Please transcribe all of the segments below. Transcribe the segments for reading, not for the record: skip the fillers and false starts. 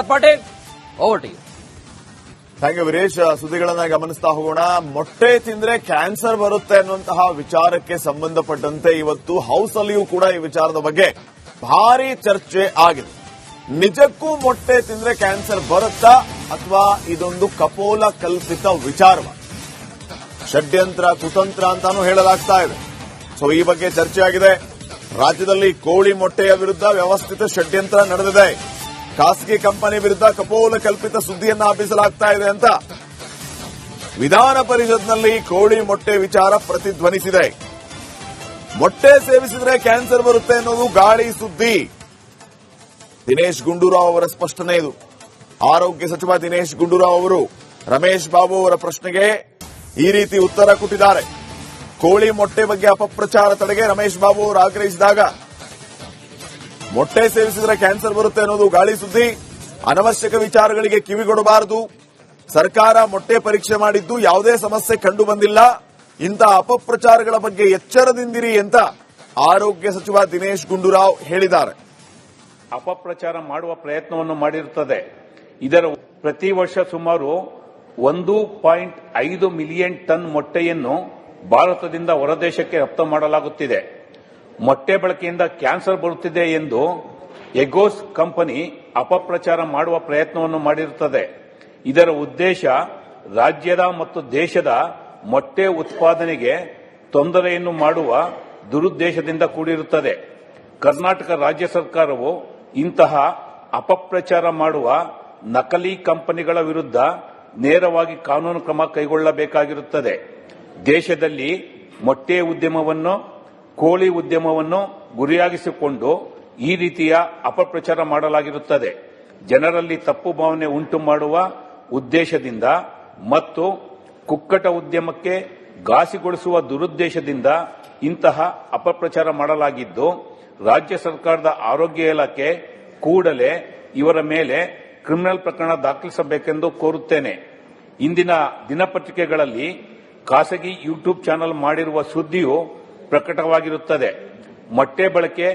Patil, over to you. Thank you Veeresh. ಸುದ್ದಿಗಳನ್ನ ಗಮನಿಸ್ತಾ ಹೋಗೋಣ. ಮೊಟ್ಟೆ ತಿಂದ್ರೆ ಕ್ಯಾನ್ಸರ್ ಬರುತ್ತೆ ಅನ್ನುವಂತಹ ವಿಚಾರಕ್ಕೆ ಸಂಬಂಧಪಟ್ಟಂತೆ ಇವತ್ತು ಹೌಸ್ ಅಲ್ಲಿಯೂ ಕೂಡ ಈ ವಿಚಾರದ ಬಗ್ಗೆ ಭಾರಿ ಚರ್ಚೆ ಆಗಿದೆ. ನಿಜಕ್ಕೂ ಮೊಟ್ಟೆ ತಿಂದ್ರೆ ಕ್ಯಾನ್ಸರ್ ಬರುತ್ತಾ ಅಥವಾ ಇದೊಂದು ಕಪೋಲ ಕಲ್ಪಿತ ವಿಚಾರವ, ಷಡ್ಯಂತ್ರ ಕುತಂತ್ರ ಅಂತಾನೂ ಹೇಳಲಾಗ್ತಾ ಇದೆ. ಸೊ ಈ ಬಗ್ಗೆ ಚರ್ಚೆ ಆಗಿದೆ. ರಾಜ್ಯದಲ್ಲಿ ಕೋಳಿ ಮೊಟ್ಟೆಯ ವಿರುದ್ಧ ವ್ಯವಸ್ಥಿತ ಷಡ್ಯಂತ್ರ ನಡೆದಿದೆ. ಖಾಸಗಿ ಕಂಪನಿ ವಿರುದ್ಧ ಕಪೋಲ ಕಲ್ಪಿತ ಸುದ್ದಿಯನ್ನ ಹಬ್ಬಿಸಲಾಗ್ತಾ ಇದೆ ಅಂತ ವಿಧಾನ ಪರಿಷತ್ನಲ್ಲಿ ಕೋಳಿ ಮೊಟ್ಟೆ ವಿಚಾರ ಪ್ರತಿಧ್ವನಿಸಿದೆ. ಮೊಟ್ಟೆ ಸೇವಿಸಿದ್ರೆ ಕ್ಯಾನ್ಸರ್ ಬರುತ್ತೆ ಅನ್ನೋದು ಗಾಳಿ ಸುದ್ದಿ. ದಿನೇಶ್ ಗುಂಡೂರಾವ್ ಅವರ ಸ್ಪಷ್ಟನೆ ಇದು. ಆರೋಗ್ಯ ಸಚಿವ ದಿನೇಶ್ ಗುಂಡೂರಾವ್ ಅವರು ರಮೇಶ್ ಬಾಬು ಅವರ ಪ್ರಶ್ನೆಗೆ ಈ ರೀತಿ ಉತ್ತರ ಕೊಟ್ಟಿದ್ದಾರೆ. ಕೋಳಿ ಮೊಟ್ಟೆ ಬಗ್ಗೆ ಅಪಪ್ರಚಾರ ತಡೆಗೆ ರಮೇಶ್ ಬಾಬು ಅವರು ಆಗ್ರಹಿಸಿದಾಗ ಮೊಟ್ಟೆ ಸೇವಿಸಿದ್ರೆ ಕ್ಯಾನ್ಸರ್ ಬರುತ್ತೆ ಅನ್ನೋದು ಗಾಳಿ ಸುದ್ದಿ. ಅನವಶ್ಯಕ ವಿಚಾರಗಳಿಗೆ ಕಿವಿಗೊಡಬಾರದು. ಸರ್ಕಾರ ಮೊಟ್ಟೆ ಪರೀಕ್ಷೆ ಮಾಡಿದ್ದು ಯಾವುದೇ ಸಮಸ್ಯೆ ಕಂಡು ಬಂದಿಲ್ಲ. ಇಂತಹ ಅಪಪ್ರಚಾರಗಳ ಬಗ್ಗೆ ಎಚ್ಚರದಿಂದಿರಿ ಅಂತ ಆರೋಗ್ಯ ಸಚಿವ ದಿನೇಶ್ ಗುಂಡೂರಾವ್ ಹೇಳಿದ್ದಾರೆ. ಅಪಪ್ರಚಾರ ಮಾಡುವ ಪ್ರಯತ್ನವನ್ನು ಮಾಡಿರುತ್ತದೆ. ಇದರ ಪ್ರತಿ ವರ್ಷ ಸುಮಾರು 1.5 ಮಿಲಿಯನ್ ಟನ್ ಮೊಟ್ಟೆಯನ್ನು ಭಾರತದಿಂದ ಹೊರದೇಶಕ್ಕೆ ರಫ್ತು ಮಾಡಲಾಗುತ್ತಿದೆ. ಮೊಟ್ಟೆ ಬಳಕೆಯಿಂದ ಕ್ಯಾನ್ಸರ್ ಬರುತ್ತಿದೆ ಎಂದು ಎಗೋಸ್ ಕಂಪನಿ ಅಪಪ್ರಚಾರ ಮಾಡುವ ಪ್ರಯತ್ನವನ್ನು ಮಾಡಿರುತ್ತದೆ. ಇದರ ಉದ್ದೇಶ ರಾಜ್ಯದ ಮತ್ತು ದೇಶದ ಮೊಟ್ಟೆ ಉತ್ಪಾದನೆಗೆ ತೊಂದರೆಯನ್ನು ಮಾಡುವ ದುರುದ್ದೇಶದಿಂದ ಕೂಡಿರುತ್ತದೆ. ಕರ್ನಾಟಕ ರಾಜ್ಯ ಸರ್ಕಾರವು ಇಂತಹ ಅಪಪ್ರಚಾರ ಮಾಡುವ ನಕಲಿ ಕಂಪನಿಗಳ ವಿರುದ್ಧ ನೇರವಾಗಿ ಕಾನೂನು ಕ್ರಮ ಕೈಗೊಳ್ಳಬೇಕಾಗಿರುತ್ತದೆ. ದೇಶದಲ್ಲಿ ಮೊಟ್ಟೆ ಉದ್ಯಮವನ್ನು, ಕೋಳಿ ಉದ್ಯಮವನ್ನು ಗುರಿಯಾಗಿಸಿಕೊಂಡು ಈ ರೀತಿಯ ಅಪಪ್ರಚಾರ ಮಾಡಲಾಗಿರುತ್ತದೆ. ಜನರಲ್ಲಿ ತಪ್ಪು ಭಾವನೆ ಉಂಟು ಮಾಡುವ ಉದ್ದೇಶದಿಂದ ಮತ್ತು ಕುಕ್ಕಟ ಉದ್ಯಮಕ್ಕೆ ಘಾಸಿಗೊಳಿಸುವ ದುರುದ್ದೇಶದಿಂದ ಇಂತಹ ಅಪಪ್ರಚಾರ ಮಾಡಲಾಗಿದ್ದು, ರಾಜ್ಯ ಸರ್ಕಾರದ ಆರೋಗ್ಯ ಇಲಾಖೆ ಕೂಡಲೇ ಇವರ ಮೇಲೆ ಕ್ರಿಮಿನಲ್ ಪ್ರಕರಣ ದಾಖಲಿಸಬೇಕೆಂದು ಕೋರುತ್ತೇನೆ. ಇಂದಿನ ದಿನಪತ್ರಿಕೆಗಳಲ್ಲಿ ಖಾಸಗಿ ಯೂಟ್ಯೂಬ್ ಚಾನೆಲ್ ಮಾಡಿರುವ ಸುದ್ದಿಯು ಪ್ರಕಟವಾಗಿರುತ್ತದೆ. ಮೊಟ್ಟೆ ಬಳಕೆ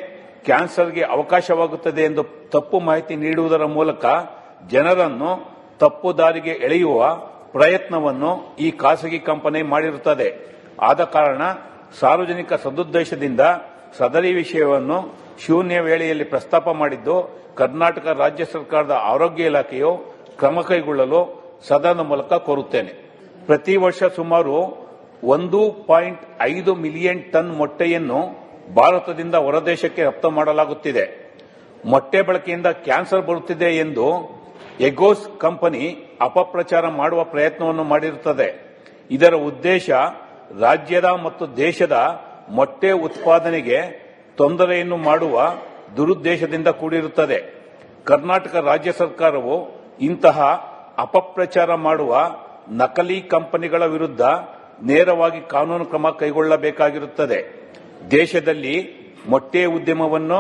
ಕ್ಯಾನ್ಸರ್ಗೆ ಅವಕಾಶವಾಗುತ್ತದೆ ಎಂದು ತಪ್ಪು ಮಾಹಿತಿ ನೀಡುವುದರ ಮೂಲಕ ಜನರನ್ನು ತಪ್ಪು ದಾರಿಗೆ ಎಳೆಯುವ ಪ್ರಯತ್ನವನ್ನು ಈ ಖಾಸಗಿ ಕಂಪನಿ ಮಾಡಿರುತ್ತದೆ. ಆದ ಕಾರಣ ಸಾರ್ವಜನಿಕ ಸದುದ್ದೇಶದಿಂದ ಸದರಿ ವಿಷಯವನ್ನು ಶೂನ್ಯ ವೇಳೆಯಲ್ಲಿ ಪ್ರಸ್ತಾಪ ಮಾಡಿದ್ದು, ಕರ್ನಾಟಕ ರಾಜ್ಯ ಸರ್ಕಾರದ ಆರೋಗ್ಯ ಇಲಾಖೆಯು ಕ್ರಮ ಕೈಗೊಳ್ಳಲು ಸದನದ ಮೂಲಕ ಕೋರುತ್ತೇನೆ. ಪ್ರತಿ ವರ್ಷ ಸುಮಾರು 1.5 ಮಿಲಿಯನ್ ಟನ್ ಮೊಟ್ಟೆಯನ್ನು ಭಾರತದಿಂದ ಹೊರದೇಶಕ್ಕೆ ರಫ್ತು ಮಾಡಲಾಗುತ್ತಿದೆ. ಮೊಟ್ಟೆ ಬಳಕೆಯಿಂದ ಕ್ಯಾನ್ಸರ್ ಬರುತ್ತಿದೆ ಎಂದು ಎಗೋಸ್ ಕಂಪನಿ ಅಪಪ್ರಚಾರ ಮಾಡುವ ಪ್ರಯತ್ನವನ್ನು ಮಾಡಿರುತ್ತದೆ. ಇದರ ಉದ್ದೇಶ ರಾಜ್ಯದ ಮತ್ತು ದೇಶದ ಮೊಟ್ಟೆ ಉತ್ಪಾದನೆಗೆ ತೊಂದರೆಯನ್ನು ಮಾಡುವ ದುರುದ್ದೇಶದಿಂದ ಕೂಡಿರುತ್ತದೆ. ಕರ್ನಾಟಕ ರಾಜ್ಯ ಸರ್ಕಾರವು ಇಂತಹ ಅಪಪ್ರಚಾರ ಮಾಡುವ ನಕಲಿ ಕಂಪನಿಗಳ ವಿರುದ್ಧ ನೇರವಾಗಿ ಕಾನೂನು ಕ್ರಮ ಕೈಗೊಳ್ಳಬೇಕಾಗಿರುತ್ತದೆ. ದೇಶದಲ್ಲಿ ಮೊಟ್ಟೆ ಉದ್ಯಮವನ್ನು,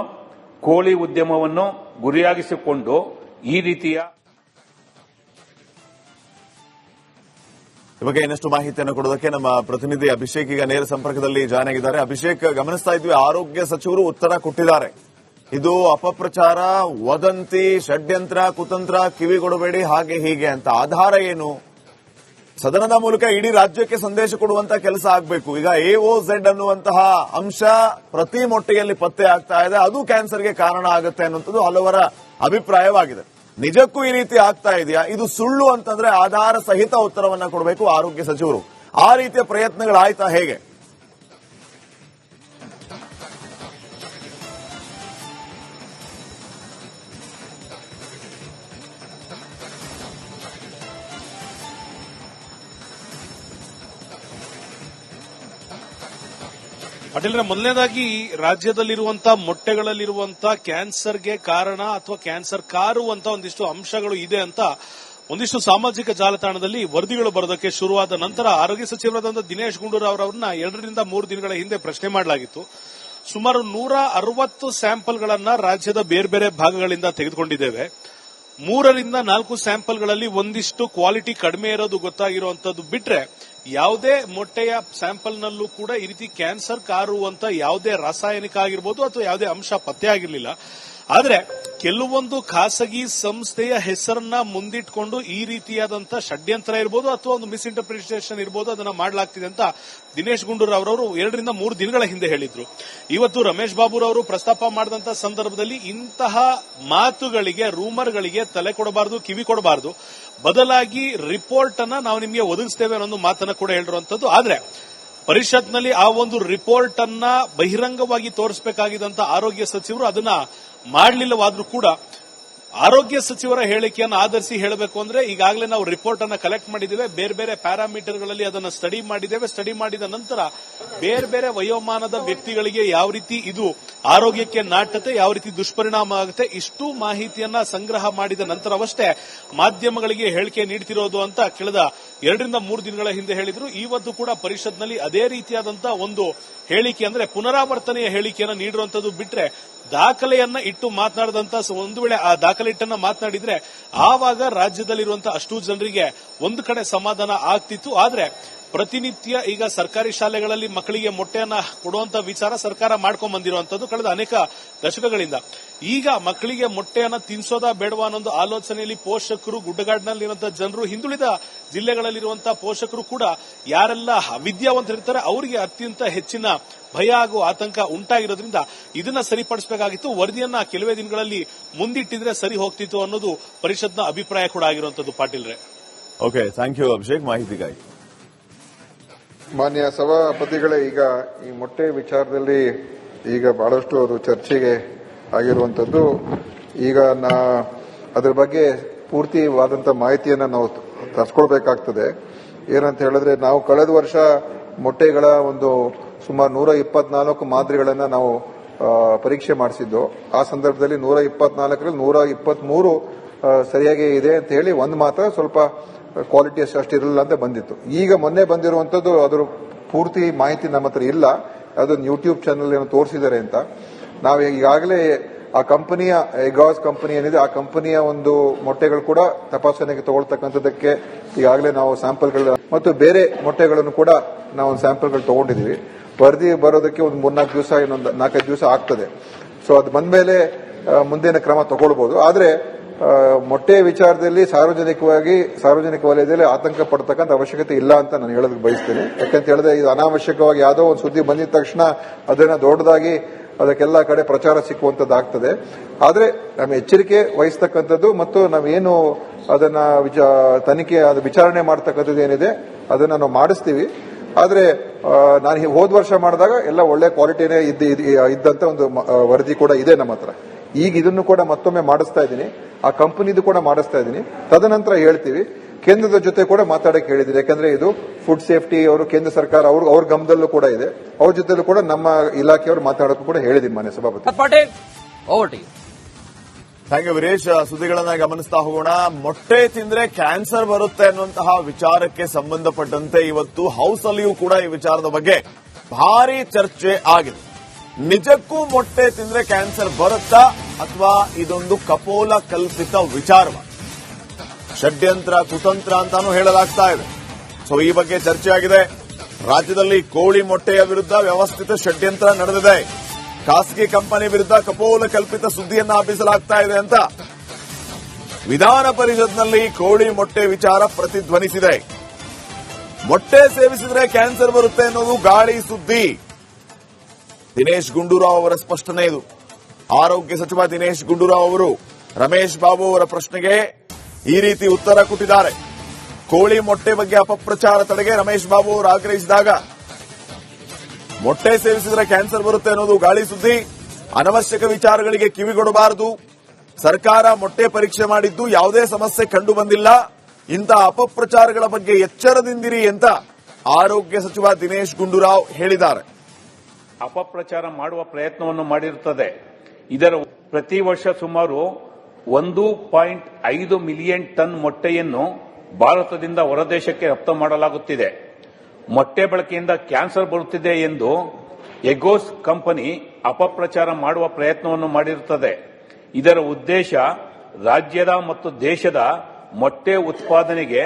ಕೋಳಿ ಉದ್ಯಮವನ್ನು ಗುರಿಯಾಗಿಸಿಕೊಂಡು ಈ ರೀತಿಯ ಬಗ್ಗೆ ಇನ್ನಷ್ಟು ಮಾಹಿತಿಯನ್ನು ಕೊಡೋದಕ್ಕೆ ನಮ್ಮ ಪ್ರತಿನಿಧಿ ಅಭಿಷೇಕ್ ಈಗ ನೇರ ಸಂಪರ್ಕದಲ್ಲಿ ಜಾಯ್ನ್ ಆಗಿದ್ದಾರೆ. ಅಭಿಷೇಕ್, ಗಮನಿಸ್ತಾ ಇದ್ವಿ ಆರೋಗ್ಯ ಸಚಿವರು ಉತ್ತರ ಕೊಟ್ಟಿದ್ದಾರೆ. ಇದು ಅಪಪ್ರಚಾರ, ವದಂತಿ, ಷಡ್ಯಂತ್ರ, ಕುತಂತ್ರ, ಕಿವಿಗೊಡಬೇಡಿ ಹಾಗೆ ಹೀಗೆ ಅಂತ. ಆಧಾರ ಏನು? ಸದನದ ಮೂಲಕ ಇಡೀ ರಾಜ್ಯಕ್ಕೆ ಸಂದೇಶ ಕೊಡುವಂತ ಕೆಲಸ ಆಗಬೇಕು. ಈಗ AOZ ಅನ್ನುವಂತಹ ಅಂಶ ಪ್ರತಿ ಮೊಟ್ಟೆಯಲ್ಲಿ ಪತ್ತೆ ಆಗ್ತಾ ಇದೆ. ಅದು ಕ್ಯಾನ್ಸರ್ಗೆ ಕಾರಣ ಆಗುತ್ತೆ ಅನ್ನುವಂಥದ್ದು ಹಲವರ ಅಭಿಪ್ರಾಯವಾಗಿದೆ. ನಿಜಕ್ಕೂ ಈ ರೀತಿ ಆಗ್ತಾ ಇದೆಯಾ? ಇದು ಸುಳ್ಳು ಅಂತಂದ್ರೆ ಆಧಾರ ಸಹಿತ ಉತ್ತರವನ್ನ ಕೊಡಬೇಕು ಆರೋಗ್ಯ ಸಚಿವರು. ಆ ರೀತಿಯ ಪ್ರಯತ್ನಗಳಾಯ್ತಾ ಹೇಗೆ? ಅಟಲ್ರೆ, ಮೊದಲನೇದಾಗಿ ರಾಜ್ಯದಲ್ಲಿರುವಂತಹ ಮೊಟ್ಟೆಗಳಲ್ಲಿರುವಂತಹ ಕ್ಯಾನ್ಸರ್ಗೆ ಕಾರಣ ಅಥವಾ ಕ್ಯಾನ್ಸರ್ ಕಾರುವಂತ ಒಂದಿಷ್ಟು ಅಂಶಗಳು ಇದೆ ಅಂತ ಒಂದಿಷ್ಟು ಸಾಮಾಜಿಕ ಜಾಲತಾಣದಲ್ಲಿ ವರದಿಗಳು ಬರೋದಕ್ಕೆ ಶುರುವಾದ ನಂತರ ಆರೋಗ್ಯ ಸಚಿವರಾದಂತಹ ದಿನೇಶ್ ಗುಂಡೂರಾವ್ ಅವರನ್ನ 2 ರಿಂದ 3 ದಿನಗಳ ಹಿಂದೆ ಪ್ರಶ್ನೆ ಮಾಡಲಾಗಿತ್ತು. ಸುಮಾರು 160 ಸ್ಯಾಂಪಲ್ಗಳನ್ನ ರಾಜ್ಯದ ಬೇರೆ ಬೇರೆ ಭಾಗಗಳಿಂದ ತೆಗೆದುಕೊಂಡಿದ್ದೇವೆ. 3 ರಿಂದ 4 ಸ್ಯಾಂಪಲ್ಗಳಲ್ಲಿ ಒಂದಿಷ್ಟು ಕ್ವಾಲಿಟಿ ಕಡಿಮೆ ಇರೋದು ಗೊತ್ತಾಗಿರುವಂತದ್ದು ಬಿಟ್ರೆ ಯಾವುದೇ ಮೊಟ್ಟೆಯ ಸ್ಯಾಂಪಲ್ನಲ್ಲೂ ಕೂಡ ಈ ರೀತಿ ಕ್ಯಾನ್ಸರ್ ಕಾರುವಂತ ಯಾವುದೇ ರಾಸಾಯನಿಕ ಆಗಿರ್ಬೋದು ಅಥವಾ ಯಾವುದೇ ಅಂಶ ಪತ್ತೆ ಆಗಿರಲಿಲ್ಲ. ಆದ್ರೆ ಕೆಲವೊಂದು ಖಾಸಗಿ ಸಂಸ್ಥೆಯ ಹೆಸರನ್ನ ಮುಂದಿಟ್ಕೊಂಡು ಈ ರೀತಿಯಾದಂತಹ ಷಡ್ಯಂತ್ರ ಇರಬಹುದು ಅಥವಾ ಒಂದು ಮಿಸ್ಇಂಟರ್ಪ್ರಿಟೇಷನ್ ಇರಬಹುದು, ಅದನ್ನ ಮಾಡಲಾಗ್ತಿದೆ ಅಂತ ದಿನೇಶ್ ಗುಂಡೂರಾವ್ ಅವರು 2 ರಿಂದ 3 ದಿನಗಳ ಹಿಂದೆ ಹೇಳಿದ್ರು. ಇವತ್ತು ರಮೇಶ್ ಬಾಬುರವರು ಪ್ರಸ್ತಾಪ ಮಾಡಿದಂತಹ ಸಂದರ್ಭದಲ್ಲಿ ಇಂತಹ ಮಾತುಗಳಿಗೆ, ರೂಮರ್ಗಳಿಗೆ ತಲೆ ಕೊಡಬಾರದು, ಕಿವಿ ಕೊಡಬಾರದು, ಬದಲಾಗಿ ರಿಪೋರ್ಟ್ ಅನ್ನ ನಾವು ನಿಮಗೆ ಒದಗಿಸ್ತೇವೆ ಅನ್ನೋ ಮಾತನ್ನ ಕೂಡ ಹೇಳಿರುವಂತದ್ದು. ಆದ್ರೆ ಪರಿಷತ್ನಲ್ಲಿ ಆ ಒಂದು ರಿಪೋರ್ಟ್ ಅನ್ನ ಬಹಿರಂಗವಾಗಿ ತೋರಿಸಬೇಕಾಗಿದ್ದಂತ ಆರೋಗ್ಯ ಸಚಿವರು ಅದನ್ನ ಮಾಡಲಿಲ್ಲವಾದ್ರೂ ಕೂಡ ಆರೋಗ್ಯ ಸಚಿವರ ಹೇಳಿಕೆಯನ್ನು ಆಧರಿಸಿ ಹೇಳಬೇಕು ಅಂದ್ರೆ ಈಗಾಗಲೇ ನಾವು ರಿಪೋರ್ಟ್ ಅನ್ನ ಕಲೆಕ್ಟ್ ಮಾಡಿದ್ದೇವೆ, ಬೇರೆ ಬೇರೆ ಪ್ಯಾರಾಮೀಟರ್ಗಳಲ್ಲಿ ಅದನ್ನ ಸ್ಟಡಿ ಮಾಡಿದ್ದೇವೆ. ಸ್ಟಡಿ ಮಾಡಿದ ನಂತರ ಬೇರೆ ಬೇರೆ ವಯೋಮಾನದ ವ್ಯಕ್ತಿಗಳಿಗೆ ಯಾವ ರೀತಿ ಇದು ಆರೋಗ್ಯಕ್ಕೆ ನಾಟತೆ, ಯಾವ ರೀತಿ ದುಷ್ಪರಿಣಾಮ ಆಗುತ್ತೆ, ಇಷ್ಟು ಮಾಹಿತಿಯನ್ನ ಸಂಗ್ರಹ ಮಾಡಿದ ನಂತರವಷ್ಟೇ ಮಾಧ್ಯಮಗಳಿಗೆ ಹೇಳಿಕೆ ನೀಡ್ತಿರೋದು ಅಂತ ಕಳೆದ 2 ರಿಂದ 3 ದಿನಗಳ ಹಿಂದೆ ಹೇಳಿದ್ರು. ಇವತ್ತು ಕೂಡ ಪರಿಷತ್ನಲ್ಲಿ ಅದೇ ರೀತಿಯಾದಂತಹ ಒಂದು ಹೇಳಿಕೆ, ಅಂದ್ರೆ ಪುನರಾವರ್ತನೆಯ ಹೇಳಿಕೆಯನ್ನು ನೀಡಿರುವಂತದ್ದು ಬಿಟ್ರೆ ದಾಖಲೆಯನ್ನ ಇಟ್ಟು ಮಾತನಾಡಿದಂತ ಒಂದು ವೇಳೆ ಆ ದಾಖಲೆ ಇಟ್ಟನ್ನ ಮಾತನಾಡಿದ್ರೆ ಆವಾಗ ರಾಜ್ಯದಲ್ಲಿರುವಂತಹ ಅಷ್ಟು ಜನರಿಗೆ ಒಂದು ಕಡೆ ಸಮಾಧಾನ ಆಗ್ತಿತ್ತು. ಆದ್ರೆ ಪ್ರತಿನಿತ್ಯ ಈಗ ಸರ್ಕಾರಿ ಶಾಲೆಗಳಲ್ಲಿ ಮಕ್ಕಳಿಗೆ ಮೊಟ್ಟೆಯನ್ನ ಕೊಡುವಂತ ವಿಚಾರ ಸರ್ಕಾರ ಮಾಡ್ಕೊಂಡ್ ಬಂದಿರುವಂತದ್ದು ಕಳೆದ ಅನೇಕ ದಶಕಗಳಿಂದ. ಈಗ ಮಕ್ಕಳಿಗೆ ಮೊಟ್ಟೆಯನ್ನ ತಿನ್ಸೋದಾ ಬೇಡವಾ ಅನ್ನೋ ಆಲೋಚನೆಯಲ್ಲಿ ಪೋಷಕರು, ಗುಡ್ಡಗಾಡಿನಲ್ಲಿರುವಂತಹ ಜನರು, ಹಿಂದುಳಿದ ಜಿಲ್ಲೆಗಳಲ್ಲಿರುವಂತಹ ಪೋಷಕರು ಕೂಡ ಯಾರೆಲ್ಲ ವಿದ್ಯಾವಂತರಿರ್ತಾರೆ ಅವರಿಗೆ ಅತ್ಯಂತ ಹೆಚ್ಚಿನ ಭಯ ಹಾಗೂ ಆತಂಕ ಉಂಟಾಗಿರೋದ್ರಿಂದ ಇದನ್ನ ಸರಿಪಡಿಸಬೇಕಾಗಿತ್ತು. ವರದಿಯನ್ನ ಕೆಲವೇ ದಿನಗಳಲ್ಲಿ ಮುಂದಿಟ್ಟಿದ್ರೆ ಸರಿ ಹೋಗ್ತಿತ್ತು ಅನ್ನೋದು ಪರಿಷತ್ನ ಅಭಿಪ್ರಾಯ ಕೂಡ ಆಗಿರುವಂತದ್ದು. ಪಾಟೀಲ್ರೆ, ಓಕೆ, ಥ್ಯಾಂಕ್ ಯು ಅಭಿಷೇಕ್ ಮಾಹಿತಿಗಾಗಿ. ಮಾನ್ಯ ಸಭಾಪತಿಗಳೇ, ಈಗ ಈ ಮೊಟ್ಟೆ ವಿಚಾರದಲ್ಲಿ ಈಗ ಬಹಳಷ್ಟು ಅದು ಚರ್ಚೆಗೆ ಆಗಿರುವಂತದ್ದು. ಈಗ ಅದರ ಬಗ್ಗೆ ಪೂರ್ತಿವಾದಂತ ಮಾಹಿತಿಯನ್ನು ನಾವು ತರಿಸ್ಕೊಳ್ಬೇಕಾಗ್ತದೆ. ಏನಂತ ಹೇಳಿದ್ರೆ, ನಾವು ಕಳೆದ ವರ್ಷ ಮೊಟ್ಟೆಗಳ ಒಂದು ಸುಮಾರು 124 ಮಾದರಿಗಳನ್ನ ನಾವು ಪರೀಕ್ಷೆ ಮಾಡಿಸಿದ್ದು. ಆ ಸಂದರ್ಭದಲ್ಲಿ 124ರಲ್ಲಿ 123 ಸರಿಯಾಗಿ ಇದೆ ಅಂತ ಹೇಳಿ ಒಂದು ಮಾತ್ರ ಸ್ವಲ್ಪ ಕ್ವಾಲಿಟಿ ಅಷ್ಟಿರಲಿಲ್ಲ ಅಂತ ಬಂದಿತ್ತು. ಈಗ ಮೊನ್ನೆ ಬಂದಿರುವಂತದ್ದು ಅದರ ಪೂರ್ತಿ ಮಾಹಿತಿ ನಮ್ಮ ಹತ್ರ ಇಲ್ಲ. ಅದೊಂದು ಯೂಟ್ಯೂಬ್ ಚಾನೆಲ್ ಏನೋ ತೋರಿಸಿದ್ದಾರೆ ಅಂತ. ನಾವು ಈಗಾಗಲೇ ಆ ಕಂಪನಿಯ ಎಗಾಸ್ ಕಂಪನಿ ಏನಿದೆ, ಆ ಕಂಪನಿಯ ಒಂದು ಮೊಟ್ಟೆಗಳು ಕೂಡ ತಪಾಸಣೆಗೆ ತಗೊಳ್ತಕ್ಕಂಥದ್ದಕ್ಕೆ ಈಗಾಗಲೇ ನಾವು ಸ್ಯಾಂಪಲ್ಗಳು ಮತ್ತು ಬೇರೆ ಮೊಟ್ಟೆಗಳನ್ನು ಕೂಡ ನಾವು ಸ್ಯಾಂಪಲ್ಗಳು ತಗೊಂಡಿದ್ದೀವಿ. ವರದಿ ಬರೋದಕ್ಕೆ ಒಂದು 3-4 ದಿವಸ, ಇನ್ನೊಂದು 4-5 ದಿವಸ ಆಗ್ತದೆ. ಸೊ ಅದು ಬಂದ ಮೇಲೆ ಮುಂದಿನ ಕ್ರಮ ತಗೊಳ್ಬಹುದು. ಆದ್ರೆ ಮೊಟ್ಟೆ ವಿಚಾರದಲ್ಲಿ ಸಾರ್ವಜನಿಕ ವಲಯದಲ್ಲಿ ಆತಂಕ ಪಡ್ತಕ್ಕಂಥ ಅವಶ್ಯಕತೆ ಇಲ್ಲ ಅಂತ ನಾನು ಹೇಳೋದಕ್ಕೆ ಬಯಸ್ತೇನೆ. ಯಾಕಂತ ಹೇಳಿದ್ರೆ, ಇದು ಅನಾವಶ್ಯಕವಾಗಿ ಯಾವುದೋ ಒಂದು ಸುದ್ದಿ ಬಂದಿದ ತಕ್ಷಣ ಅದನ್ನ ದೊಡ್ಡದಾಗಿ ಅದಕ್ಕೆಲ್ಲ ಕಡೆ ಪ್ರಚಾರ ಸಿಕ್ಕುವಂತದ್ದಾಗ್ತದೆ. ಆದ್ರೆ ನಮ್ಮ ಎಚ್ಚರಿಕೆ ವಹಿಸ್ತಕ್ಕಂಥದ್ದು ಮತ್ತು ನಾವೇನು ಅದನ್ನ ತನಿಖೆ ವಿಚಾರಣೆ ಮಾಡತಕ್ಕಂಥದ್ದು ಏನಿದೆ ಅದನ್ನ ನಾವು ಮಾಡಿಸ್ತೀವಿ. ಆದ್ರೆ ನಾನು ಹೋದ ವರ್ಷ ಮಾಡಿದಾಗ ಎಲ್ಲ ಒಳ್ಳೆ ಕ್ವಾಲಿಟಿನೇ ಇದ್ದಂತ ಒಂದು ವರದಿ ಕೂಡ ಇದೆ ನಮ್ಮ ಹತ್ರ. ಈಗ ಇದನ್ನು ಕೂಡ ಮತ್ತೊಮ್ಮೆ ಮಾಡಿಸ್ತಾ ಇದ್ದೀನಿ, ಆ ಕಂಪನಿದು ಕೂಡ ಮಾಡಿಸ್ತಾ ಇದ್ದೀನಿ. ತದನಂತರ ಹೇಳ್ತೀವಿ. ಕೇಂದ್ರದ ಜೊತೆ ಕೂಡ ಮಾತಾಡಕ್ಕೆ ಹೇಳಿದ್ದೀನಿ. ಯಾಕಂದ್ರೆ ಇದು ಫುಡ್ ಸೇಫ್ಟಿ ಅವರು ಕೇಂದ್ರ ಸರ್ಕಾರ ಅವ್ರ ಗಮನದಲ್ಲೂ ಕೂಡ ಇದೆ. ಅವ್ರ ಜೊತೆಲೂ ಕೂಡ ನಮ್ಮ ಇಲಾಖೆಯವರು ಮಾತಾಡೋಕ್ಕೂ ಕೂಡ ಹೇಳಿದ್ದೀನಿ ಮಾನ್ಯ ಸಭಾಪತಿ. Thank you Veeresh. ಸುದ್ದಿಗಳನ್ನ ಗಮನಿಸ್ತಾ ಹೋಗೋಣ. ಮೊಟ್ಟೆ ತಿಂದ್ರೆ ಕ್ಯಾನ್ಸರ್ ಬರುತ್ತೆ ಅನ್ನುವಂತಹ ವಿಚಾರಕ್ಕೆ ಸಂಬಂಧಪಟ್ಟಂತೆ ಇವತ್ತು ಹೌಸ್ ಅಲ್ಲಿಯೂ ಕೂಡ ಈ ವಿಚಾರದ ಬಗ್ಗೆ ಭಾರಿ ಚರ್ಚೆ ಆಗಿದೆ. ನಿಜಕ್ಕೂ ಮೊಟ್ಟೆ ತಿಂದ್ರೆ ಕ್ಯಾನ್ಸರ್ ಬರುತ್ತಾ ಅಥವಾ ಇದೊಂದು ಕಪೋಲ ಕಲ್ಪಿತ ವಿಚಾರವ, ಷಡ್ಯಂತ್ರ, ಕುತಂತ್ರ ಅಂತಾನೂ ಹೇಳಲಾಗ್ತಾ ಇದೆ. ಸೊ ಈ ಬಗ್ಗೆ ಚರ್ಚೆ ಆಗಿದೆ. ರಾಜ್ಯದಲ್ಲಿ ಕೋಳಿ ಮೊಟ್ಟೆಯ ವಿರುದ್ಧ ವ್ಯವಸ್ಥಿತ ಷಡ್ಯಂತ್ರ ನಡೆದಿದೆ. ಖಾಸಗಿ ಕಂಪನಿ ವಿರುದ್ಧ ಕಪೋಲ ಕಲ್ಪಿತ ಸುದ್ದಿಯನ್ನ ಹಬ್ಬಿಸಲಾಗ್ತಾ ಇದೆ ಅಂತ ವಿಧಾನ ಪರಿಷತ್ನಲ್ಲಿ ಕೋಳಿ ಮೊಟ್ಟೆ ವಿಚಾರ ಪ್ರತಿಧ್ವನಿಸಿದೆ. ಮೊಟ್ಟೆ ಸೇವಿಸಿದ್ರೆ ಕ್ಯಾನ್ಸರ್ ಬರುತ್ತೆ ಅನ್ನೋದು ಗಾಳಿ ಸುದ್ದಿ. ದಿನೇಶ್ ಗುಂಡೂರಾವ್ ಅವರ ಸ್ಪಷ್ಟನೆ ಇದು. ಆರೋಗ್ಯ ಸಚಿವ ದಿನೇಶ್ ಗುಂಡೂರಾವ್ ಅವರು ರಮೇಶ್ ಬಾಬು ಅವರ ಪ್ರಶ್ನೆಗೆ ಈ ರೀತಿ ಉತ್ತರ ಕೊಟ್ಟಿದ್ದಾರೆ. ಕೋಳಿ ಮೊಟ್ಟೆ ಬಗ್ಗೆ ಅಪಪ್ರಚಾರ ತಡೆಗೆ ರಮೇಶ್ ಬಾಬು ಅವರು ಆಗ್ರಹಿಸಿದಾಗ ಮೊಟ್ಟೆ ಸೇವಿಸಿದ್ರೆ ಕ್ಯಾನ್ಸರ್ ಬರುತ್ತೆ ಅನ್ನೋದು ಗಾಳಿ ಸುದ್ದಿ. ಅನವಶ್ಯಕ ವಿಚಾರಗಳಿಗೆ ಕಿವಿಗೊಡಬಾರದು. ಸರ್ಕಾರ ಮೊಟ್ಟೆ ಪರೀಕ್ಷೆ ಮಾಡಿದ್ದು ಯಾವುದೇ ಸಮಸ್ಯೆ ಕಂಡು ಬಂದಿಲ್ಲ. ಇಂತಹ ಅಪಪ್ರಚಾರಗಳ ಬಗ್ಗೆ ಎಚ್ಚರದಿಂದಿರಿ ಅಂತ ಆರೋಗ್ಯ ಸಚಿವ ದಿನೇಶ್ ಗುಂಡೂರಾವ್ ಹೇಳಿದ್ದಾರೆ. ಅಪಪ್ರಚಾರ ಮಾಡುವ ಪ್ರಯತ್ನವನ್ನು ಮಾಡಿರುತ್ತದೆ. ಇದರ ಪ್ರತಿ ವರ್ಷ ಸುಮಾರು 1.5 ಮಿಲಿಯನ್ ಟನ್ ಮೊಟ್ಟೆಯನ್ನು ಭಾರತದಿಂದ ಹೊರದೇಶಕ್ಕೆ ರಫ್ತು ಮಾಡಲಾಗುತ್ತಿದೆ. ಮೊಟ್ಟೆ ಬಳಕೆಯಿಂದ ಕ್ಯಾನ್ಸರ್ ಬರುತ್ತಿದೆ ಎಂದು ಎಗೋಸ್ ಕಂಪನಿ ಅಪಪ್ರಚಾರ ಮಾಡುವ ಪ್ರಯತ್ನವನ್ನು ಮಾಡಿರುತ್ತದೆ. ಇದರ ಉದ್ದೇಶ ರಾಜ್ಯದ ಮತ್ತು ದೇಶದ ಮೊಟ್ಟೆ ಉತ್ಪಾದನೆಗೆ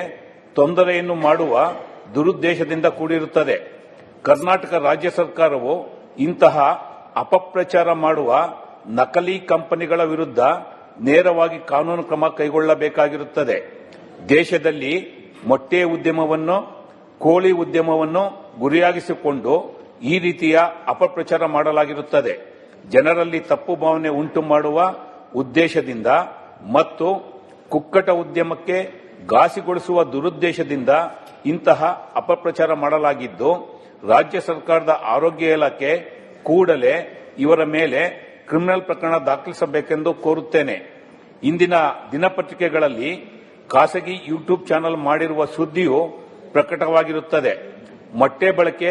ತೊಂದರೆಯನ್ನು ಮಾಡುವ ದುರುದ್ದೇಶದಿಂದ ಕೂಡಿರುತ್ತದೆ. ಕರ್ನಾಟಕ ರಾಜ್ಯ ಸರ್ಕಾರವು ಇಂತಹ ಅಪಪ್ರಚಾರ ಮಾಡುವ ನಕಲಿ ಕಂಪನಿಗಳ ವಿರುದ್ಧ ನೇರವಾಗಿ ಕಾನೂನು ಕ್ರಮ ಕೈಗೊಳ್ಳಬೇಕಾಗಿರುತ್ತದೆ. ದೇಶದಲ್ಲಿ ಮೊಟ್ಟೆ ಉದ್ಯಮವನ್ನು, ಕೋಳಿ ಉದ್ಯಮವನ್ನು ಗುರಿಯಾಗಿಸಿಕೊಂಡು ಈ ರೀತಿಯ ಅಪಪ್ರಚಾರ ಮಾಡಲಾಗಿರುತ್ತದೆ. ಜನರಲ್ಲಿ ತಪ್ಪು ಭಾವನೆ ಉಂಟು ಮಾಡುವ ಉದ್ದೇಶದಿಂದ ಮತ್ತು ಕುಕ್ಕಟ ಉದ್ಯಮಕ್ಕೆ ಘಾಸಿಗೊಳಿಸುವ ದುರುದ್ದೇಶದಿಂದ ಇಂತಹ ಅಪಪ್ರಚಾರ ಮಾಡಲಾಗಿದ್ದು, ರಾಜ್ಯ ಸರ್ಕಾರದ ಆರೋಗ್ಯ ಇಲಾಖೆ ಕೂಡಲೇ ಇವರ ಮೇಲೆ ಕ್ರಿಮಿನಲ್ ಪ್ರಕರಣ ದಾಖಲಿಸಬೇಕೆಂದು ಕೋರುತ್ತೇನೆ. ಇಂದಿನ ದಿನಪತ್ರಿಕೆಗಳಲ್ಲಿ ಖಾಸಗಿ ಯೂಟ್ಯೂಬ್ ಚಾನೆಲ್ ಮಾಡಿರುವ ಸುದ್ದಿಯು ಪ್ರಕಟವಾಗಿರುತ್ತದೆ. ಮೊಟ್ಟೆ ಬಳಕೆ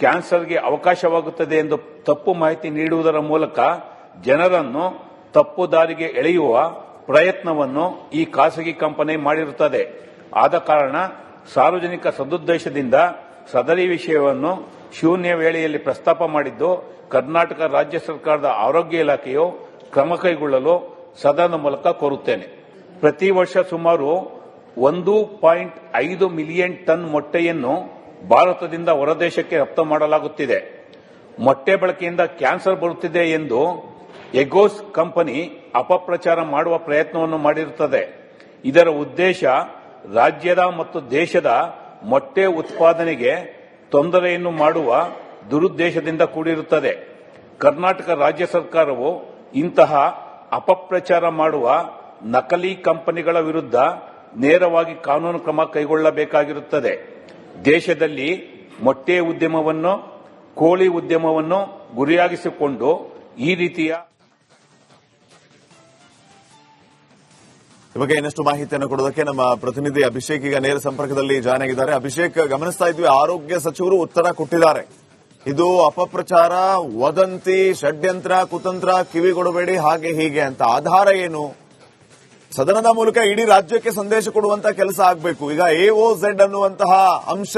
ಕ್ಯಾನ್ಸರ್ಗೆ ಅವಕಾಶವಾಗುತ್ತದೆ ಎಂದು ತಪ್ಪು ಮಾಹಿತಿ ನೀಡುವುದರ ಮೂಲಕ ಜನರನ್ನು ತಪ್ಪು ದಾರಿಗೆ ಎಳೆಯುವ ಪ್ರಯತ್ನವನ್ನು ಈ ಖಾಸಗಿ ಕಂಪನಿ ಮಾಡಿರುತ್ತದೆ. ಆದ ಕಾರಣ ಸಾರ್ವಜನಿಕ ಸದುದ್ದೇಶದಿಂದ ಸದರಿ ವಿಷಯವನ್ನು ಶೂನ್ಯ ವೇಳೆಯಲ್ಲಿ ಪ್ರಸ್ತಾಪ ಮಾಡಿದ್ದು, ಕರ್ನಾಟಕ ರಾಜ್ಯ ಸರ್ಕಾರದ ಆರೋಗ್ಯ ಇಲಾಖೆಯು ಕ್ರಮ ಕೈಗೊಳ್ಳಲು ಸದನದ ಮೂಲಕ ಕೋರುತ್ತೇನೆ. ಪ್ರತಿ ವರ್ಷ ಸುಮಾರು 1.5 ಮಿಲಿಯನ್ ಟನ್ ಮೊಟ್ಟೆಯನ್ನು ಭಾರತದಿಂದ ಹೊರದೇಶಕ್ಕೆ ರಫ್ತು ಮಾಡಲಾಗುತ್ತಿದೆ. ಮೊಟ್ಟೆ ಬಳಕೆಯಿಂದ ಕ್ಯಾನ್ಸರ್ ಬರುತ್ತಿದೆ ಎಂದು ಎಗೋಸ್ ಕಂಪನಿ ಅಪಪ್ರಚಾರ ಮಾಡುವ ಪ್ರಯತ್ನವನ್ನು ಮಾಡಿರುತ್ತದೆ. ಇದರ ಉದ್ದೇಶ ರಾಜ್ಯದ ಮತ್ತು ದೇಶದ ಮೊಟ್ಟೆ ಉತ್ಪಾದನೆಗೆ ತೊಂದರೆಯನ್ನು ಮಾಡುವ ದುರುದ್ದೇಶದಿಂದ ಕೂಡಿರುತ್ತದೆ. ಕರ್ನಾಟಕ ರಾಜ್ಯ ಸರ್ಕಾರವು ಇಂತಹ ಅಪಪ್ರಚಾರ ಮಾಡುವ ನಕಲಿ ಕಂಪನಿಗಳ ವಿರುದ್ಧ ನೇರವಾಗಿ ಕಾನೂನು ಕ್ರಮ ಕೈಗೊಳ್ಳಬೇಕಾಗಿರುತ್ತದೆ. ದೇಶದಲ್ಲಿ ಮೊಟ್ಟೆ ಉದ್ಯಮವನ್ನು, ಕೋಳಿ ಉದ್ಯಮವನ್ನು ಗುರಿಯಾಗಿಸಿಕೊಂಡು ಈ ರೀತಿಯ ಬಗ್ಗೆ ಇನ್ನಷ್ಟು ಮಾಹಿತಿಯನ್ನು ಕೊಡೋದಕ್ಕೆ ನಮ್ಮ ಪ್ರತಿನಿಧಿ ಅಭಿಷೇಕ್ ಈಗ ನೇರ ಸಂಪರ್ಕದಲ್ಲಿ ಜಾಯ್ನ್ ಆಗಿದ್ದಾರೆ. ಅಭಿಷೇಕ್, ಗಮನಿಸ್ತಾ ಇದ್ವಿ ಆರೋಗ್ಯ ಸಚಿವರು ಉತ್ತರ ಕೊಟ್ಟಿದ್ದಾರೆ. ಇದು ಅಪಪ್ರಚಾರ, ವದಂತಿ, ಷಡ್ಯಂತ್ರ, ಕುತಂತ್ರ, ಕಿವಿಗೊಡಬೇಡಿ, ಹಾಗೆ ಹೀಗೆ ಅಂತ. ಆಧಾರ ಏನು? ಸದನದ ಮೂಲಕ ಇಡೀ ರಾಜ್ಯಕ್ಕೆ ಸಂದೇಶ ಕೊಡುವಂತ ಕೆಲಸ ಆಗಬೇಕು. ಈಗ AOZ ಅನ್ನುವಂತಹ ಅಂಶ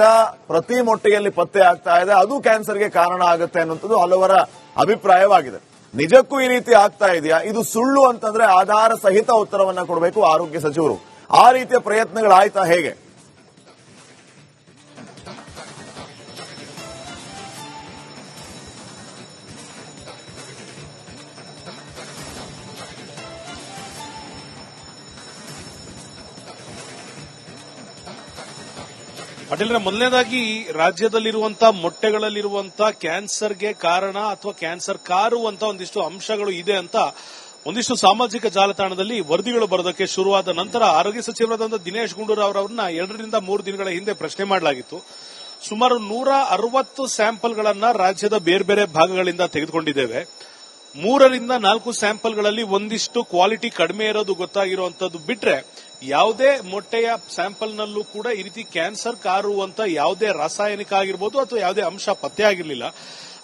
ಪ್ರತಿ ಮೊಟ್ಟೆಯಲ್ಲಿ ಪತ್ತೆ ಆಗ್ತಾ ಇದೆ, ಅದು ಕ್ಯಾನ್ಸರ್ಗೆ ಕಾರಣ ಆಗುತ್ತೆ ಅನ್ನುವಂಥದ್ದು ಹಲವರ ಅಭಿಪ್ರಾಯವಾಗಿದೆ. ನಿಜಕ್ಕೂ ಈ ರೀತಿ ಆಗ್ತಾ ಇದೆಯಾ? ಇದು ಸುಳ್ಳು ಅಂತಂದ್ರೆ ಆಧಾರ ಸಹಿತ ಉತ್ತರವನ್ನ ಕೊಡಬೇಕು ಆರೋಗ್ಯ ಸಚಿವರು. ಆ ರೀತಿಯ ಪ್ರಯತ್ನಗಳಾಯ್ತಾ, ಹೇಗೆ? ಪಾಟೀಲ್ರೆ, ಮೊದಲನೇದಾಗಿ ರಾಜ್ಯದಲ್ಲಿರುವಂತಹ ಮೊಟ್ಟೆಗಳಲ್ಲಿರುವಂತಹ ಕ್ಯಾನ್ಸರ್ಗೆ ಕಾರಣ ಅಥವಾ ಕ್ಯಾನ್ಸರ್ ಕಾರುವಂತ ಒಂದಿಷ್ಟು ಅಂಶಗಳು ಇದೆ ಅಂತ ಒಂದಿಷ್ಟು ಸಾಮಾಜಿಕ ಜಾಲತಾಣದಲ್ಲಿ ವರದಿಗಳು ಬರೋದಕ್ಕೆ ಶುರುವಾದ ನಂತರ ಆರೋಗ್ಯ ಸಚಿವರಾದಂತಹ ದಿನೇಶ್ ಗುಂಡೂರಾವ್ ಅವರನ್ನ 2 ರಿಂದ 3 ದಿನಗಳ ಹಿಂದೆ ಪ್ರಶ್ನೆ ಮಾಡಲಾಗಿತ್ತು. ಸುಮಾರು 160 ಸ್ಯಾಂಪಲ್ಗಳನ್ನ ರಾಜ್ಯದ ಬೇರೆ ಬೇರೆ ಭಾಗಗಳಿಂದ ತೆಗೆದುಕೊಂಡಿದ್ದೇವೆ. 3 ರಿಂದ 4 ಸ್ಯಾಂಪಲ್ಗಳಲ್ಲಿ ಒಂದಿಷ್ಟು ಕ್ವಾಲಿಟಿ ಕಡಿಮೆ ಇರೋದು ಗೊತ್ತಾಗಿರುವಂತದ್ದು ಬಿಟ್ರೆ ಯಾವುದೇ ಮೊಟ್ಟೆಯ ಸ್ಯಾಂಪಲ್ನಲ್ಲೂ ಕೂಡ ಈ ರೀತಿ ಕ್ಯಾನ್ಸರ್ ಕಾರುವಂತ ಯಾವುದೇ ರಾಸಾಯನಿಕ ಆಗಿರ್ಬೋದು ಅಥವಾ ಯಾವುದೇ ಅಂಶ ಪತ್ತೆ ಆಗಿರಲಿಲ್ಲ.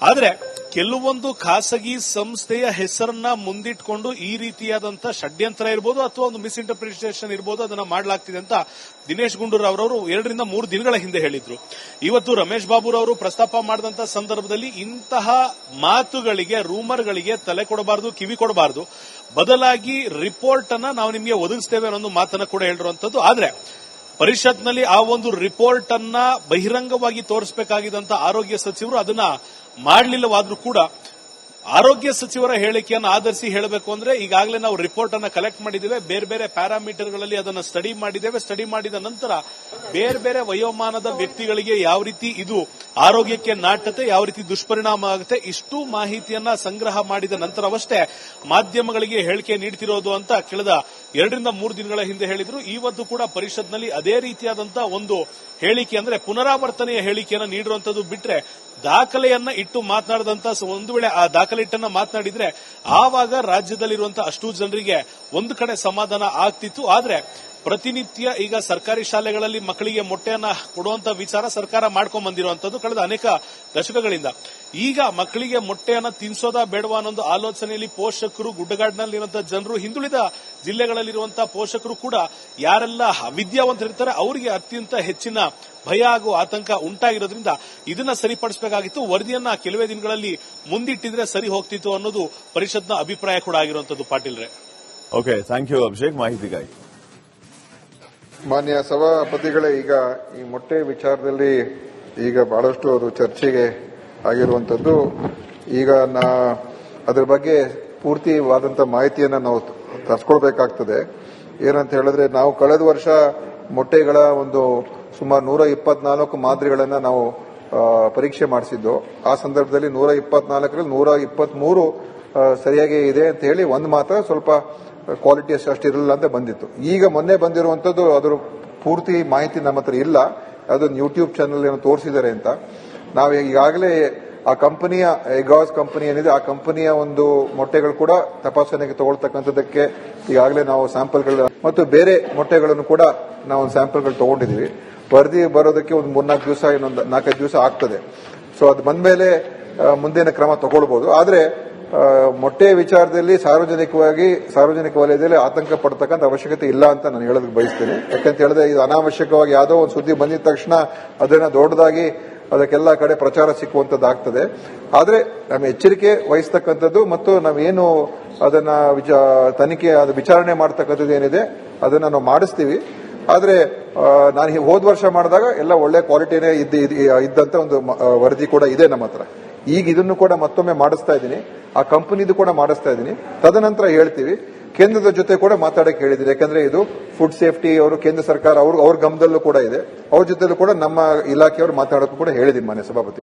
ಆದರೆ ಕೆಲವೊಂದು ಖಾಸಗಿ ಸಂಸ್ಥೆಯ ಹೆಸರನ್ನ ಮುಂದಿಟ್ಕೊಂಡು ಈ ರೀತಿಯಾದಂತ ಷಡ್ಯಂತ್ರ ಇರಬಹುದು ಅಥವಾ ಒಂದು ಮಿಸ್ಇಂಟರ್ಪ್ರಿಟೇಷನ್ ಇರಬಹುದು, ಅದನ್ನ ಮಾಡಲಾಗ್ತಿದೆ ಅಂತ ದಿನೇಶ್ ಗುಂಡೂರಾವ್ ಅವರು 2 ರಿಂದ 3 ದಿನಗಳ ಹಿಂದೆ ಹೇಳಿದ್ರು. ಇವತ್ತು ರಮೇಶ್ ಬಾಬುರವರು ಪ್ರಸ್ತಾಪ ಮಾಡಿದಂತ ಸಂದರ್ಭದಲ್ಲಿ ಇಂತಹ ಮಾತುಗಳಿಗೆ, ರೂಮರ್ಗಳಿಗೆ ತಲೆ ಕೊಡಬಾರದು, ಕಿವಿ ಕೊಡಬಾರದು, ಬದಲಾಗಿ ರಿಪೋರ್ಟ್ ಅನ್ನ ನಾವು ನಿಮಗೆ ಒದಗಿಸ್ತೇವೆ ಅನ್ನೋ ಮಾತನ್ನ ಕೂಡ ಹೇಳಿರುವಂತದ್ದು. ಆದ್ರೆ ಪರಿಷತ್ನಲ್ಲಿ ಆ ಒಂದು ರಿಪೋರ್ಟ್ ಅನ್ನ ಬಹಿರಂಗವಾಗಿ ತೋರಿಸಬೇಕಾಗಿದ್ದಂತ ಆರೋಗ್ಯ ಸಚಿವರು ಅದನ್ನ ಮಾಡಲಿಲ್ಲವಾದ್ರೂ ಕೂಡ ಆರೋಗ್ಯ ಸಚಿವರ ಹೇಳಿಕೆಯನ್ನು ಆಧರಿಸಿ ಹೇಳಬೇಕು ಅಂದ್ರೆ ಈಗಾಗಲೇ ನಾವು ರಿಪೋರ್ಟ್ ಅನ್ನ ಕಲೆಕ್ಟ್ ಮಾಡಿದ್ದೇವೆ, ಬೇರೆ ಬೇರೆ ಪ್ಯಾರಾಮೀಟರ್ಗಳಲ್ಲಿ ಅದನ್ನ ಸ್ಟಡಿ ಮಾಡಿದ್ದೇವೆ. ಸ್ಟಡಿ ಮಾಡಿದ ನಂತರ ಬೇರೆ ಬೇರೆ ವಯೋಮಾನದ ವ್ಯಕ್ತಿಗಳಿಗೆ ಯಾವ ರೀತಿ ಇದು ಆರೋಗ್ಯಕ್ಕೆ ನಾಟುತ್ತೆ, ಯಾವ ರೀತಿ ದುಷ್ಪರಿಣಾಮ ಆಗುತ್ತೆ, ಇಷ್ಟು ಮಾಹಿತಿಯನ್ನ ಸಂಗ್ರಹ ಮಾಡಿದ ನಂತರವಷ್ಟೇ ಮಾಧ್ಯಮಗಳಿಗೆ ಹೇಳಿಕೆ ನೀಡುತ್ತಿರೋದು ಅಂತ ಕಳೆದ 2 ರಿಂದ 3 ದಿನಗಳ ಹಿಂದೆ ಹೇಳಿದ್ರು. ಇವತ್ತು ಕೂಡ ಪರಿಷತ್ನಲ್ಲಿ ಅದೇ ರೀತಿಯಾದಂತಹ ಒಂದು ಹೇಳಿಕೆ, ಅಂದ್ರೆ ಪುನರಾವರ್ತನೆಯ ಹೇಳಿಕೆಯನ್ನು ನೀಡಿರುವಂತದ್ದು ಬಿಟ್ರೆ ದಾಖಲೆಯನ್ನ ಇಟ್ಟು ಮಾತನಾಡಿದಂತ ಒಂದು ವೇಳೆ ಆ ದಾಖಲೆ ಇಟ್ಟನ್ನ ಮಾತನಾಡಿದ್ರೆ ಆವಾಗ ರಾಜ್ಯದಲ್ಲಿರುವಂತಹ ಅಷ್ಟು ಜನರಿಗೆ ಒಂದು ಕಡೆ ಸಮಾಧಾನ ಆಗ್ತಿತ್ತು. ಆದ್ರೆ ಪ್ರತಿನಿತ್ಯ ಈಗ ಸರ್ಕಾರಿ ಶಾಲೆಗಳಲ್ಲಿ ಮಕ್ಕಳಿಗೆ ಮೊಟ್ಟೆಯನ್ನ ಕೊಡುವಂತ ವಿಚಾರ ಸರ್ಕಾರ ಮಾಡ್ಕೊಂಡ್ ಬಂದಿರುವಂತದ್ದು ಕಳೆದ ಅನೇಕ ದಶಕಗಳಿಂದ. ಈಗ ಮಕ್ಕಳಿಗೆ ಮೊಟ್ಟೆಯನ್ನ ತಿನ್ಸೋದಾ ಬೇಡವಾ ಅನ್ನೊಂದು ಆಲೋಚನೆಯಲ್ಲಿ ಪೋಷಕರು, ಗುಡ್ಡಗಾಡಿನಲ್ಲಿರುವಂತಹ ಜನರು, ಹಿಂದುಳಿದ ಜಿಲ್ಲೆಗಳಲ್ಲಿರುವಂತಹ ಪೋಷಕರು ಕೂಡ ಯಾರೆಲ್ಲ ವಿದ್ಯಾವಂತರಿರ್ತಾರೆ ಅವರಿಗೆ ಅತ್ಯಂತ ಹೆಚ್ಚಿನ ಭಯ ಹಾಗೂ ಆತಂಕ ಉಂಟಾಗಿರೋದ್ರಿಂದ ಇದನ್ನ ಸರಿಪಡಿಸಬೇಕಾಗಿತ್ತು. ವರದಿಯನ್ನ ಕೆಲವೇ ದಿನಗಳಲ್ಲಿ ಮುಂದಿಟ್ಟಿದ್ರೆ ಸರಿ ಹೋಗ್ತಿತ್ತು ಅನ್ನೋದು ಪರಿಷತ್ನ ಅಭಿಪ್ರಾಯ ಕೂಡ ಆಗಿರುವಂತದ್ದು. ಪಾಟೀಲ್ರೆ, ಓಕೆ, ಥ್ಯಾಂಕ್ ಯು ಅಭಿಷೇಕ್ ಮಾಹಿತಿಗಾಗಿ. ಮಾನ್ಯ ಸಭಾಪತಿಗಳೇ, ಈಗ ಈ ಮೊಟ್ಟೆ ವಿಚಾರದಲ್ಲಿ ಈಗ ಬಹಳಷ್ಟು ಅದು ಚರ್ಚೆಗೆ ಆಗಿರುವಂತದ್ದು. ಈಗ ಅದರ ಬಗ್ಗೆ ಪೂರ್ತಿವಾದಂತಹ ಮಾಹಿತಿಯನ್ನು ನಾವು ತರಿಸ್ಕೊಳ್ಬೇಕಾಗ್ತದೆ. ಏನಂತ ಹೇಳಿದ್ರೆ, ನಾವು ಕಳೆದ ವರ್ಷ ಮೊಟ್ಟೆಗಳ ಒಂದು ಸುಮಾರು 124 ಮಾದರಿಗಳನ್ನ ನಾವು ಪರೀಕ್ಷೆ ಮಾಡಿಸಿದ್ದು. ಆ ಸಂದರ್ಭದಲ್ಲಿ 124ರಲ್ಲಿ 123 ಸರಿಯಾಗಿ ಇದೆ ಅಂತ ಹೇಳಿ ಒಂದು ಮಾತ್ರ ಸ್ವಲ್ಪ ಕ್ವಾಲಿಟಿ ಅಷ್ಟಿರಲಿಲ್ಲ ಅಂತ ಬಂದಿತ್ತು. ಈಗ ಮೊನ್ನೆ ಬಂದಿರುವಂತದ್ದು ಅದರ ಪೂರ್ತಿ ಮಾಹಿತಿ ನಮ್ಮ ಹತ್ರ ಇಲ್ಲ. ಅದೊಂದು ಯೂಟ್ಯೂಬ್ ಚಾನೆಲ್ ಏನೋ ತೋರಿಸಿದ್ದಾರೆ ಅಂತ. ನಾವು ಈಗಾಗಲೇ ಆ ಕಂಪನಿಯ ಎಗಾಸ್ ಕಂಪನಿ ಏನಿದೆ, ಆ ಕಂಪನಿಯ ಒಂದು ಮೊಟ್ಟೆಗಳು ಕೂಡ ತಪಾಸಣೆಗೆ ತಗೊಳ್ತಕ್ಕಂಥದ್ದಕ್ಕೆ ಈಗಾಗಲೇ ನಾವು ಸ್ಯಾಂಪಲ್ಗಳು ಮತ್ತು ಬೇರೆ ಮೊಟ್ಟೆಗಳನ್ನು ಕೂಡ ನಾವು ಸ್ಯಾಂಪಲ್ಗಳು ತಗೊಂಡಿದ್ದೀವಿ. ವರದಿ ಬರೋದಕ್ಕೆ ಒಂದು 3-4 ದಿವಸ, ಇನ್ನೊಂದು 4-5 ದಿವಸ ಆಗ್ತದೆ. ಸೊ ಅದು ಬಂದ ಮೇಲೆ ಮುಂದಿನ ಕ್ರಮ ತಗೊಳ್ಬಹುದು. ಆದರೆ ಮೊಟ್ಟೆ ವಿಚಾರದಲ್ಲಿ ಸಾರ್ವಜನಿಕ ವಲಯದಲ್ಲಿ ಆತಂಕ ಪಡ್ತಕ್ಕಂಥ ಅವಶ್ಯಕತೆ ಇಲ್ಲ ಅಂತ ನಾನು ಹೇಳೋದಕ್ಕೆ ಬಯಸ್ತೇನೆ. ಯಾಕಂತ ಹೇಳಿದ್ರೆ, ಇದು ಅನಾವಶ್ಯಕವಾಗಿ ಯಾವುದೋ ಒಂದು ಸುದ್ದಿ ಬಂದಿದ ತಕ್ಷಣ ಅದನ್ನ ದೊಡ್ಡದಾಗಿ ಅದಕ್ಕೆಲ್ಲ ಕಡೆ ಪ್ರಚಾರ ಸಿಕ್ಕುವಂತದ್ದಾಗ್ತದೆ. ಆದರೆ ನಮ್ಮ ಎಚ್ಚರಿಕೆ ವಹಿಸ್ತಕ್ಕಂಥದ್ದು ಮತ್ತು ನಾವೇನು ಅದನ್ನ ತನಿಖೆ ವಿಚಾರಣೆ ಮಾಡತಕ್ಕಂಥದ್ದು ಏನಿದೆ ಅದನ್ನ ನಾವು ಮಾಡಿಸ್ತೀವಿ. ಆದ್ರೆ ನಾನು ಹೋದ ವರ್ಷ ಮಾಡಿದಾಗ ಎಲ್ಲ ಒಳ್ಳೆ ಕ್ವಾಲಿಟಿನೇ ಇದ್ದಂತ ಒಂದು ವರದಿ ಕೂಡ ಇದೆ ನಮ್ಮ ಹತ್ರ. ಈಗ ಇದನ್ನು ಕೂಡ ಮತ್ತೊಮ್ಮೆ ಮಾಡಿಸ್ತಾ ಇದ್ದೀನಿ, ಆ ಕಂಪನಿದು ಕೂಡ ಮಾಡಿಸ್ತಾ ಇದ್ದೀನಿ. ತದನಂತರ ಹೇಳ್ತೀವಿ. ಕೇಂದ್ರದ ಜೊತೆ ಕೂಡ ಮಾತಾಡಕ್ಕೆ ಹೇಳಿದ್ದೀನಿ. ಯಾಕಂದ್ರೆ ಇದು ಫುಡ್ ಸೇಫ್ಟಿ ಅವರು ಕೇಂದ್ರ ಸರ್ಕಾರ ಅವ್ರ ಗಮನದಲ್ಲೂ ಕೂಡ ಇದೆ. ಅವ್ರ ಜೊತೆಲೂ ಕೂಡ ನಮ್ಮ ಇಲಾಖೆಯವರು ಮಾತಾಡೋಕ್ಕೂ ಕೂಡ ಹೇಳಿದ್ದೀನಿ ಮಾನ್ಯ ಸಭಾಪತಿ.